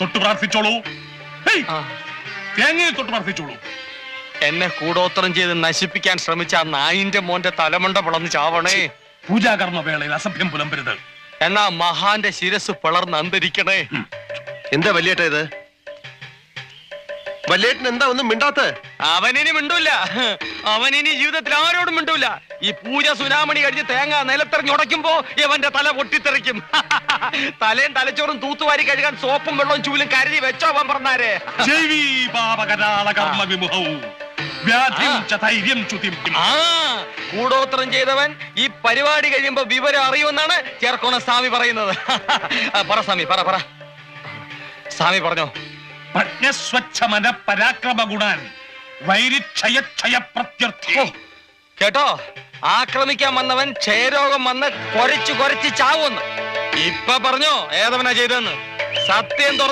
തൊട്ട് പ്രാർത്ഥിച്ചോളൂ. തേങ്ങയെ തൊട്ട് പ്രാർത്ഥിച്ചോളൂ. എന്നെ കൂടോത്രം ചെയ്ത് നശിപ്പിക്കാൻ ശ്രമിച്ച ആ നായിന്റെ മോന്റെ തലമണ്ട പിളർന്ന് ചാവണേ. പൂജാകർമ്മ വേളയിൽ അസഭ്യം പുലമ്പരുത്. എന്നാ മഹാന്റെ ശിരസ് പിളർന്ന് അന്തരിക്കണേ. എന്താ വല്യേട്ട ഇത്? വല്യേട്ടൻ എന്താ ഒന്നും മിണ്ടാത്ത? അവനിനി മിണ്ടൂല. അവനിനി ജീവിതത്തിൽ ആരോടും മിണ്ടൂല. ഈ പൂജ സുനാമണി കഴിഞ്ഞ് തേങ്ങ നിലത്തെറിഞ്ഞുടയ്ക്കുമ്പോ ഇവന്റെ തല പൊട്ടിത്തെറിക്കും. തലയും തലച്ചോറും തൂത്തുവാരി കഴുകാൻ സോപ്പും വെള്ളവും ചൂലും കരുതി വെച്ചോ അവൻ പറഞ്ഞാരേ. കൂടോത്രം ചെയ്തവൻ ഈ പരിപാടി കഴിയുമ്പോ വിവരം അറിയുമെന്നാണ് ചേർക്കോണ സ്വാമി പറയുന്നത്. പറ സ്വാമി, പറ പറ. സ്വാമി പറഞ്ഞോ. പ്രജ്ഞസ്വച്ഛമന പരാക്രമ ഗുണാൻ വൈരിക്ഷയക്ഷയ പ്രത്യർത്ഥി. കേട്ടോ, ആക്രമിക്കാൻ വന്നവൻ ക്ഷയരോഗം വന്ന് കൊരച്ചു ചാവുമെന്ന്. ഇപ്പൊ പറഞ്ഞോ ഏതവനാ ചെയ്തെന്ന്. സത്യം തുറന്നു